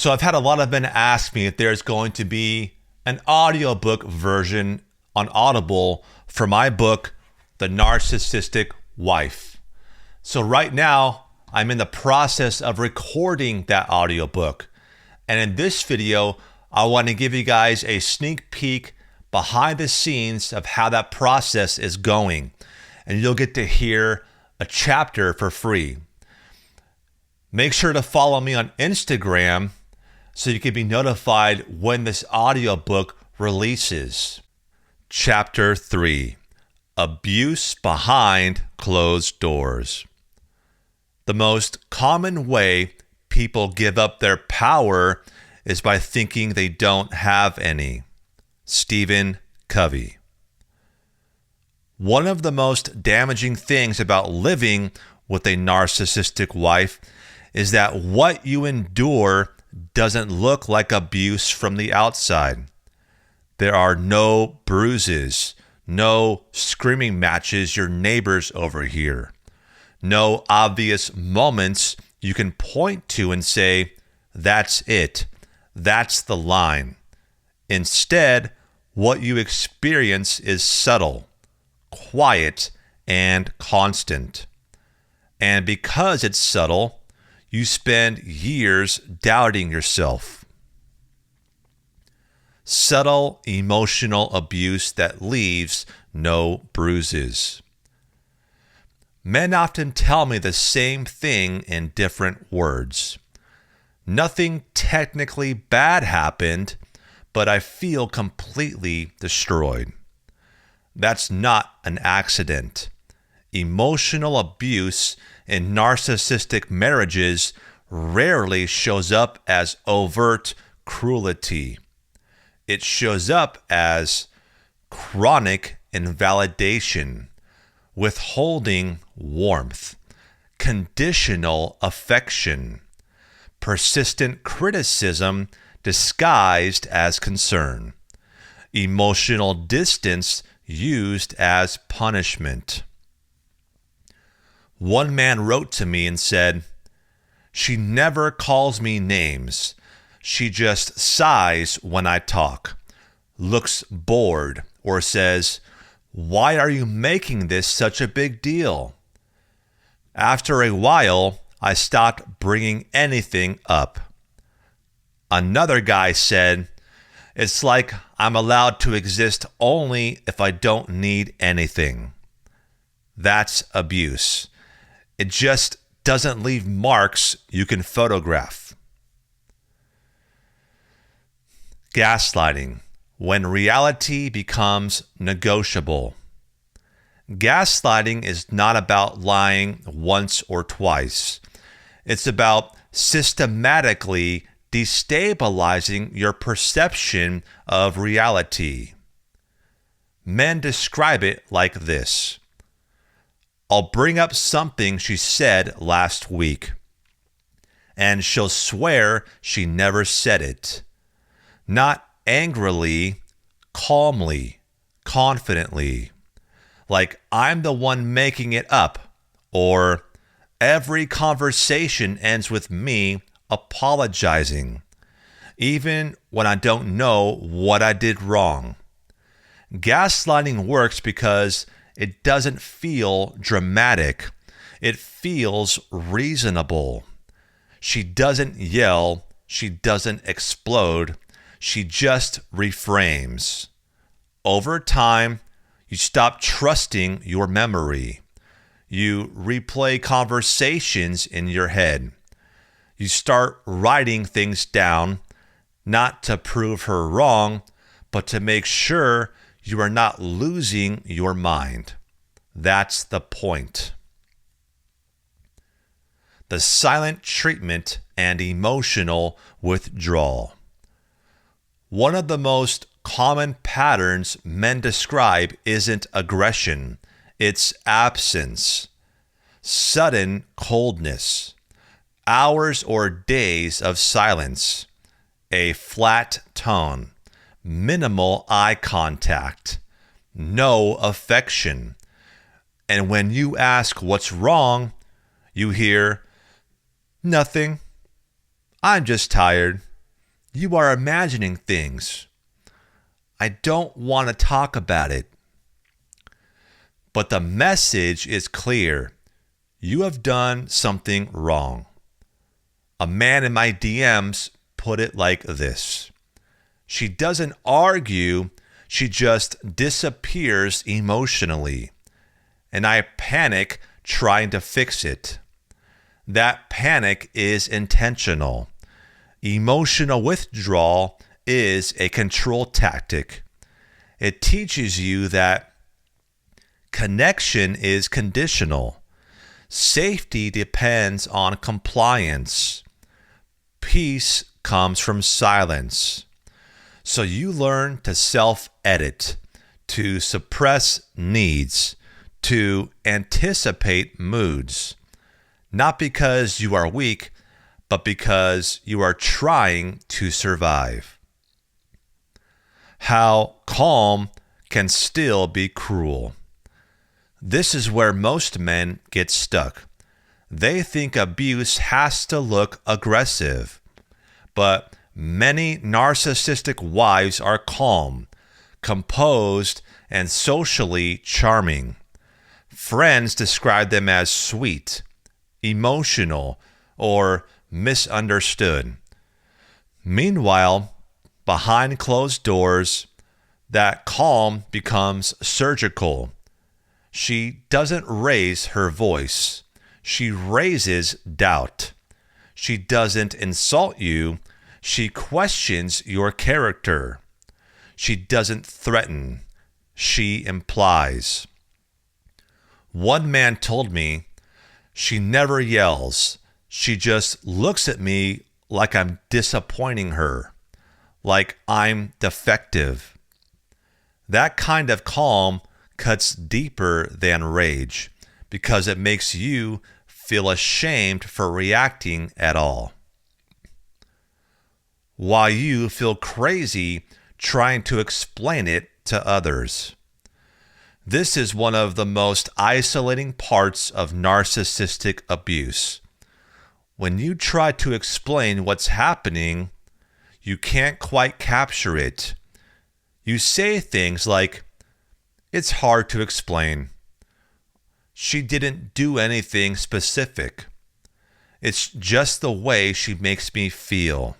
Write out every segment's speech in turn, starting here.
So I've had a lot of men ask me if there's going to be an audiobook version on Audible for my book, The Narcissistic Wife. So right now, I'm in the process of recording that audiobook. And in this video, I want to give you guys a sneak peek behind the scenes of how that process is going. And you'll get to hear a chapter for free. Make sure to follow me on Instagram so you can be notified when this audiobook releases. Chapter 3: Abuse Behind Closed Doors. The most common way people give up their power is by thinking they don't have any. Stephen Covey. One of the most damaging things about living with a narcissistic wife is that what you endure doesn't look like abuse from the outside. There are no bruises, no screaming matches your neighbors overhear, no obvious moments you can point to and say, that's it, that's the line. Instead, what you experience is subtle, quiet, and constant. And because it's subtle, you spend years doubting yourself. Subtle emotional abuse that leaves no bruises. Men often tell me the same thing in different words. Nothing technically bad happened, but I feel completely destroyed. That's not an accident. Emotional abuse in narcissistic marriages rarely shows up as overt cruelty. It shows up as chronic invalidation, withholding warmth, conditional affection, persistent criticism disguised as concern, emotional distance used as punishment. One man wrote to me and said, "She never calls me names. She just sighs when I talk, looks bored, or says, 'Why are you making this such a big deal?' After a while, I stopped bringing anything up." Another guy said, "It's like I'm allowed to exist only if I don't need anything." That's abuse. It just doesn't leave marks you can photograph. Gaslighting, when reality becomes negotiable. Gaslighting is not about lying once or twice. It's about systematically destabilizing your perception of reality. Men describe it like this: "I'll bring up something she said last week, and she'll swear she never said it. Not angrily, calmly, confidently. Like I'm the one making it up, or every conversation ends with me apologizing, even when I don't know what I did wrong." Gaslighting works because it doesn't feel dramatic. It feels reasonable. She doesn't yell. She doesn't explode. She just reframes. Over time, you stop trusting your memory. You replay conversations in your head. You start writing things down, not to prove her wrong, but to make sure you are not losing your mind. That's the point. The silent treatment and emotional withdrawal. One of the most common patterns men describe isn't aggression, it's absence, sudden coldness, hours or days of silence, a flat tone, minimal eye contact, no affection. And when you ask what's wrong, you hear, "Nothing. I'm just tired. You are imagining things. I don't want to talk about it. But the message is clear. You have done something wrong. A man in my DMs put it like this. She doesn't argue, she just disappears emotionally. And I panic trying to fix it. That panic is intentional. Emotional withdrawal is a control tactic. It teaches you that connection is conditional. Safety depends on compliance. Peace comes from silence. So you learn to self-edit, to suppress needs, to anticipate moods. Not because you are weak, but because you are trying to survive. How calm can still be cruel. This is where most men get stuck. They think abuse has to look aggressive. But many narcissistic wives are calm, composed, and socially charming. Friends describe them as sweet, emotional, or misunderstood. Meanwhile, behind closed doors, that calm becomes surgical. She doesn't raise her voice. She raises doubt. She doesn't insult you. She questions your character. She doesn't threaten. She implies. One man told me, she never yells. She just looks at me like I'm disappointing her, like I'm defective. That kind of calm cuts deeper than rage because it makes you feel ashamed for reacting at all. While you feel crazy trying to explain it to others. This is one of the most isolating parts of narcissistic abuse. When you try to explain what's happening, you can't quite capture it. You say things like, "It's hard to explain. She didn't do anything specific. It's just the way she makes me feel."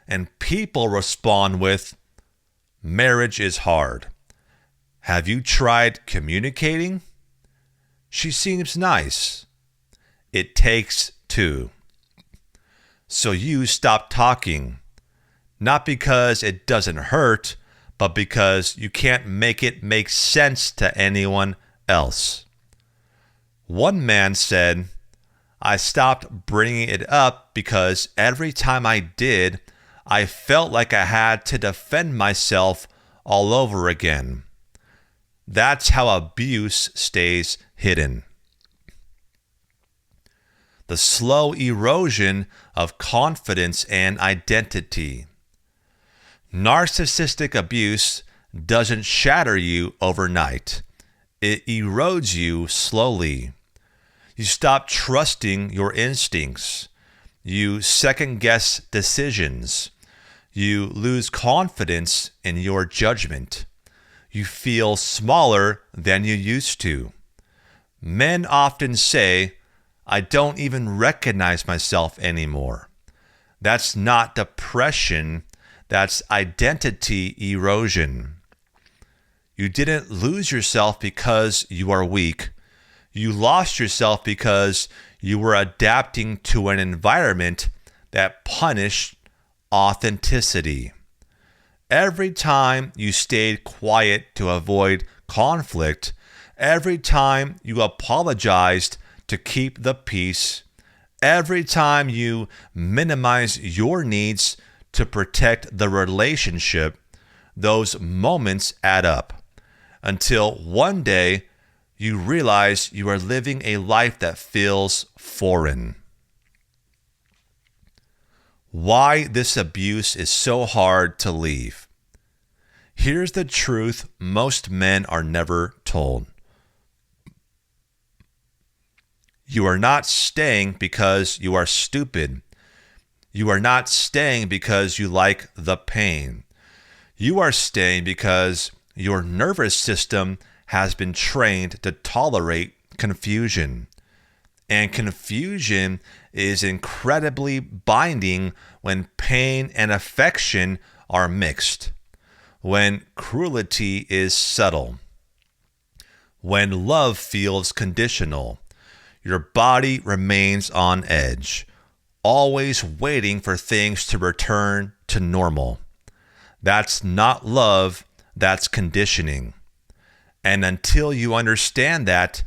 And people respond with, "Marriage is hard. Have you tried communicating? She seems nice. It takes two." So you stop talking, not because it doesn't hurt, but because you can't make it make sense to anyone else. One man said, "I stopped bringing it up because every time I did, I felt like I had to defend myself all over again." That's how abuse stays hidden. The slow erosion of confidence and identity. Narcissistic abuse doesn't shatter you overnight. It erodes you slowly. You stop trusting your instincts. You second-guess decisions. You lose confidence in your judgment. You feel smaller than you used to. Men often say, "I don't even recognize myself anymore." That's not depression. That's identity erosion. You didn't lose yourself because you are weak. You lost yourself because you were adapting to an environment that punished authenticity. Every time you stayed quiet to avoid conflict, every time you apologized to keep the peace, every time you minimize your needs to protect the relationship, those moments add up until one day you realize you are living a life that feels foreign. Why this abuse is so hard to leave. Here's the truth most men are never told. You are not staying because you are stupid. You are not staying because you like the pain. You are staying because your nervous system has been trained to tolerate confusion. And confusion is incredibly binding when pain and affection are mixed, when cruelty is subtle, when love feels conditional. Your body remains on edge, always waiting for things to return to normal. That's not love, that's conditioning. And until you understand that,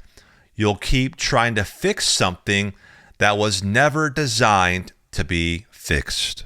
you'll keep trying to fix something that was never designed to be fixed.